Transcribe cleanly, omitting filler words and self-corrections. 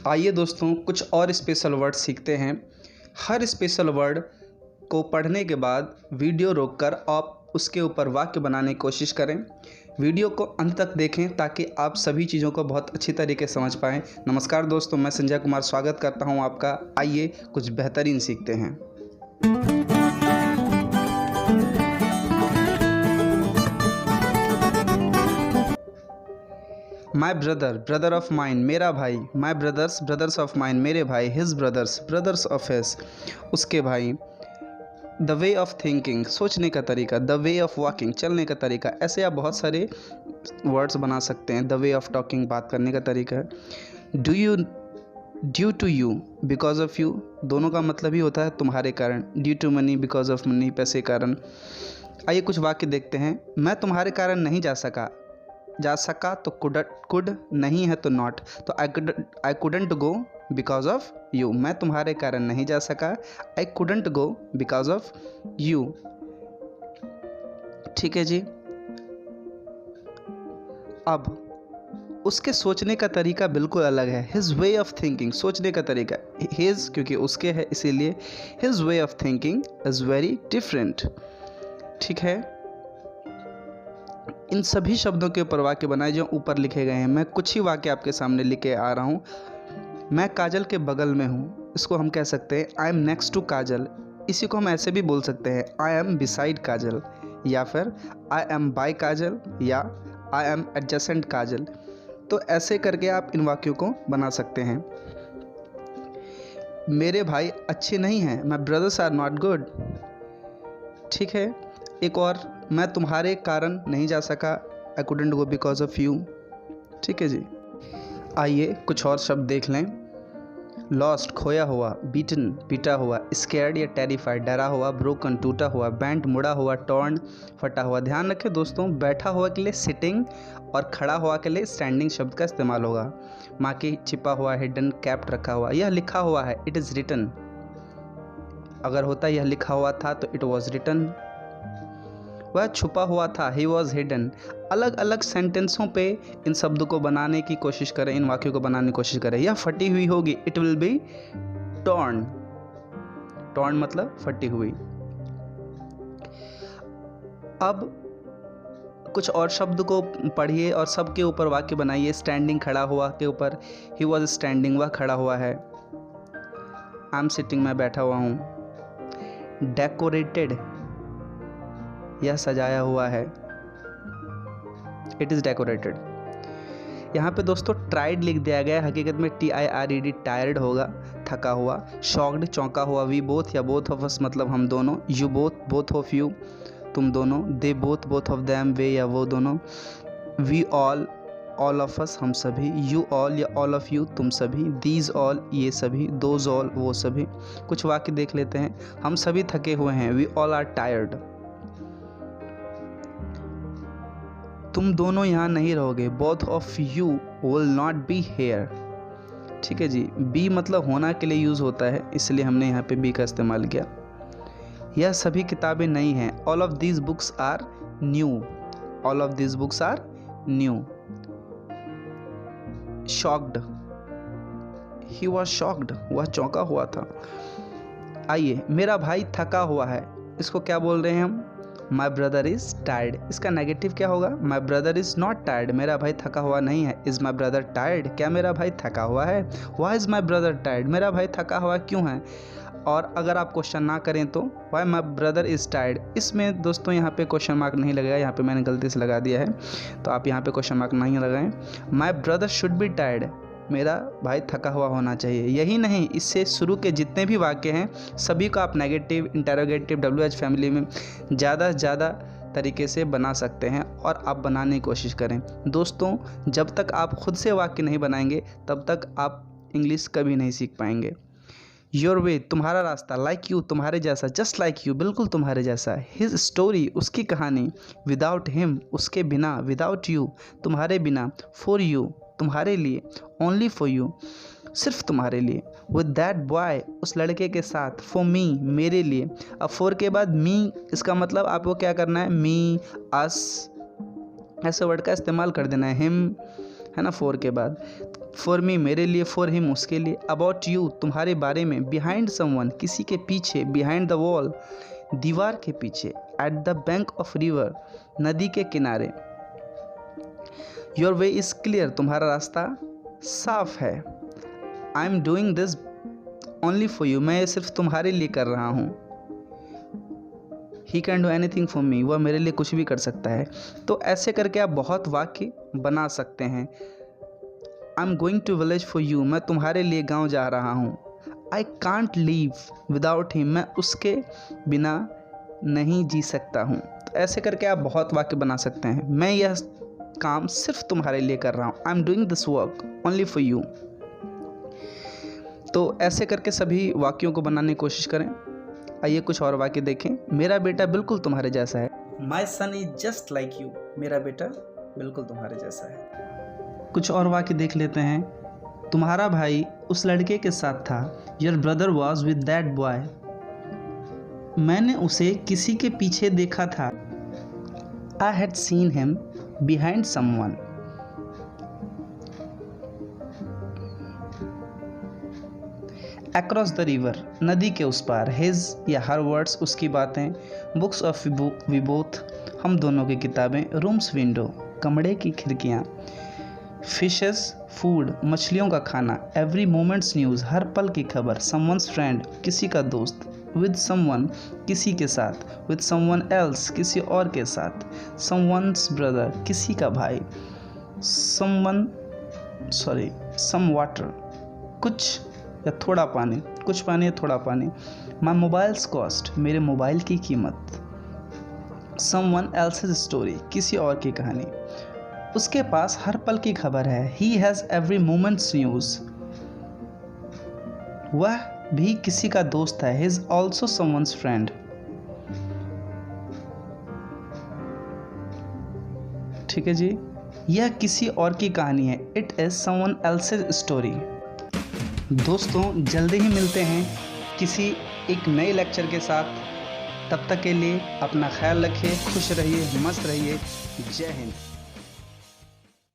आइए दोस्तों कुछ और स्पेशल वर्ड सीखते हैं। हर स्पेशल वर्ड को पढ़ने के बाद वीडियो रोककर आप उसके ऊपर वाक्य बनाने की कोशिश करें। वीडियो को अंत तक देखें ताकि आप सभी चीज़ों को बहुत अच्छी तरीके से समझ पाएँ। नमस्कार दोस्तों, मैं संजय कुमार स्वागत करता हूं आपका। आइए कुछ बेहतरीन सीखते हैं। My brother, brother of mine, मेरा भाई। माई ब्रदर्स, ब्रदर्स ऑफ माइन, मेरे भाई। His brothers, brothers of his, उसके भाई। द वे ऑफ थिंकिंग, सोचने का तरीका। द वे ऑफ वॉकिंग, चलने का तरीका। ऐसे आप बहुत सारे वर्ड्स बना सकते हैं। द वे ऑफ टॉकिंग, बात करने का तरीका है। Do you, due to you, because of you, दोनों का मतलब ही होता है तुम्हारे कारण। Due to money, because of money, पैसे के कारण। आइए कुछ वाक्य देखते हैं। मैं तुम्हारे कारण नहीं जा सका। जा सका तो कुड, नहीं है तो नॉट। तो I couldn't go because of you. मैं तुम्हारे कारण नहीं जा सका। I couldn't go because of you. ठीक है जी। अब उसके सोचने का तरीका बिल्कुल अलग है। हिज वे ऑफ थिंकिंग, सोचने का तरीका। हिज क्योंकि उसके है इसीलिए his way of thinking is very different. ठीक है। इन सभी शब्दों के ऊपर वाक्य बनाए जो ऊपर लिखे गए हैं। मैं कुछ ही वाक्य आपके सामने लिखे आ रहा हूँ। मैं काजल के बगल में हूँ, इसको हम कह सकते हैं आई एम नेक्स्ट टू काजल। इसी को हम ऐसे भी बोल सकते हैं आई एम बिसाइड काजल, या फिर आई एम बाय काजल, या आई एम एडजेसेंट काजल। तो ऐसे करके आप इन वाक्यों को बना सकते हैं। मेरे भाई अच्छे नहीं हैं, माई ब्रदर्स आर नॉट गुड। ठीक है। एक और, मैं तुम्हारे कारण नहीं जा सका। I couldn't go because of you. ठीक है जी। आइए कुछ और शब्द देख लें। लॉस्ट, खोया हुआ। बीटन, पीटा हुआ। स्कैर्ड या टेरिफाइड, डरा हुआ। ब्रोकन, टूटा हुआ। बैंट, मुड़ा हुआ। टॉर्न, फटा हुआ। ध्यान रखें दोस्तों, बैठा हुआ के लिए सिटिंग और खड़ा हुआ के लिए स्टैंडिंग शब्द का इस्तेमाल होगा। माँ की, छिपा हुआ। हिडन, कैप्ट, रखा हुआ। यह लिखा हुआ है, इट इज़ रिटन। अगर होता यह लिखा हुआ था तो इट वॉज रिटन। वह छुपा हुआ था, ही वॉज हिडन। अलग अलग सेंटेंसों पे इन शब्दों को बनाने की कोशिश करें, इन वाक्यों को बनाने की कोशिश करें। यह फटी हुई होगी, it will be torn. Torn मतलब फटी हुई। अब कुछ और शब्द को पढ़िए और सबके ऊपर वाक्य बनाइए। स्टैंडिंग, खड़ा हुआ के ऊपर ही वॉज स्टैंडिंग, वह खड़ा हुआ है। आई एम सिटिंग, मैं बैठा हुआ हूँ। डेकोरेटेड, यह सजाया हुआ है। It is decorated. यहाँ पे दोस्तों ट्राइड लिख दिया गया है, हकीकत में TIRED, टायर्ड होगा, थका हुआ। शॉक्ड, चौंका हुआ। वी बोथ या बोथ ऑफ अस मतलब हम दोनों। You both, both of you, तुम दोनों। They both, both of them, वे या वो दोनों। We all, all of us, हम सभी। यू ऑल या ऑल ऑफ यू, तुम सभी। दीज ऑल, ये सभी। दोज ऑल, वो सभी। कुछ वाक्य देख लेते हैं। हम सभी थके हुए हैं, वी ऑल आर टायर्ड। तुम दोनों यहाँ नहीं रहोगे, both of you will not be here. ठीक है जी। बी मतलब होना के लिए यूज़ होता है, इसलिए हमने यहाँ पे बी का इस्तेमाल किया। यह सभी किताबें नई हैं। All of these books are new. All of these books are new. Shocked, he was shocked, वह चौंका हुआ था। आइए, मेरा भाई थका हुआ है, इसको क्या बोल रहे हैं हम? माई ब्रदर इज़ टायर्ड। इसका नेगेटिव क्या होगा? माई ब्रदर इज़ नॉट टायर्ड, मेरा भाई थका हुआ नहीं है। इज़ माई ब्रदर टायर्ड, क्या मेरा भाई थका हुआ है? Why is my brother tired, मेरा भाई थका हुआ क्यों है? और अगर आप क्वेश्चन ना करें तो why my brother is tired. इसमें दोस्तों यहाँ पे क्वेश्चन मार्क नहीं लगेगा, यहाँ पे मैंने गलती से लगा दिया है, तो आप यहाँ पे क्वेश्चन मार्क नहीं लगाएं। My brother should be tired, मेरा भाई थका हुआ होना चाहिए। यही नहीं, इससे शुरू के जितने भी वाक्य हैं सभी को आप नेगेटिव, इंटरोगेटिव, WH फैमिली में ज़्यादा से ज़्यादा तरीके से बना सकते हैं और आप बनाने की कोशिश करें। दोस्तों, जब तक आप खुद से वाक्य नहीं बनाएंगे तब तक आप इंग्लिश कभी नहीं सीख पाएंगे। योर वे, तुम्हारा रास्ता। लाइक यू, तुम्हारे जैसा। जस्ट लाइक यू, बिल्कुल तुम्हारे जैसा। हिज स्टोरी, उसकी कहानी। विदाउट हिम, उसके बिना। विदाउट यू, तुम्हारे बिना। फॉर यू, तुम्हारे लिए। ओनली फॉर यू, सिर्फ तुम्हारे लिए। विद दैट बॉय, उस लड़के के साथ। फॉर मी, मेरे लिए। अब फॉर के बाद मी, इसका मतलब आपको क्या करना है? मी, अस, ऐसे वर्ड का इस्तेमाल कर देना है। हिम, है ना, फॉर के बाद। फॉर मी मेरे लिए, फॉर हिम उसके लिए, अबाउट यू तुम्हारे बारे में, बिहाइंड समवन किसी के पीछे, बिहाइंड द वॉल दीवार के पीछे, at the bank of river नदी के किनारे, योर वे इज़ क्लियर तुम्हारा रास्ता साफ है, I am doing this only for you मैं ये सिर्फ तुम्हारे लिए कर रहा हूँ, he can do anything for me वह मेरे लिए कुछ भी कर सकता है। तो ऐसे करके आप बहुत वाक्य बना सकते हैं। I am going to village for you मैं तुम्हारे लिए गांव जा रहा हूँ, I can't leave without him मैं उसके बिना नहीं जी सकता हूँ। तो ऐसे करके आप बहुत वाक्य बना सकते हैं। मैं यह काम सिर्फ तुम्हारे लिए कर रहा हूँ, I am doing this work only for you. तो ऐसे करके सभी वाक्यों को बनाने की कोशिश करें। आइए कुछ और वाक्य देखें। मेरा बेटा बिल्कुल तुम्हारे जैसा है, माई सन इज जस्ट लाइक यू मेरा बेटा बिल्कुल तुम्हारे जैसा है। कुछ और वाक्य देख लेते हैं। तुम्हारा भाई उस लड़के के साथ था, your brother was with that boy मैंने उसे किसी के पीछे देखा था, I had seen him behind someone. Across the river नदी के उस पार, हिज या हर वर्ड्स उसकी बातें, बुक्स ऑफ वी बोथ हम दोनों की किताबें, रूम्स विंडो कमरे की खिड़कियाँ, फिशेस फूड मछलियों का खाना, एवरी मोमेंट्स न्यूज़ हर पल की खबर, समवन्स फ्रेंड किसी का दोस्त, विद समवन किसी के साथ, विद समवन एल्स किसी और के साथ, समवन्स ब्रदर किसी का भाई, सम वाटर कुछ या थोड़ा पानी, कुछ पानी या थोड़ा पानी, माई मोबाइल्स कॉस्ट मेरे मोबाइल की कीमत, समवन एल्सेज स्टोरी किसी और की कहानी, उसके पास हर पल की खबर है, he has every moments news वह भी किसी का दोस्त है, he is also someone's friend. ठीक है जी, यह किसी और की कहानी है, it is someone else's story. दोस्तों जल्दी ही मिलते हैं किसी एक नए लेक्चर के साथ। तब तक के लिए अपना ख्याल रखिए, खुश रहिए, मस्त रहिए। जय हिंद।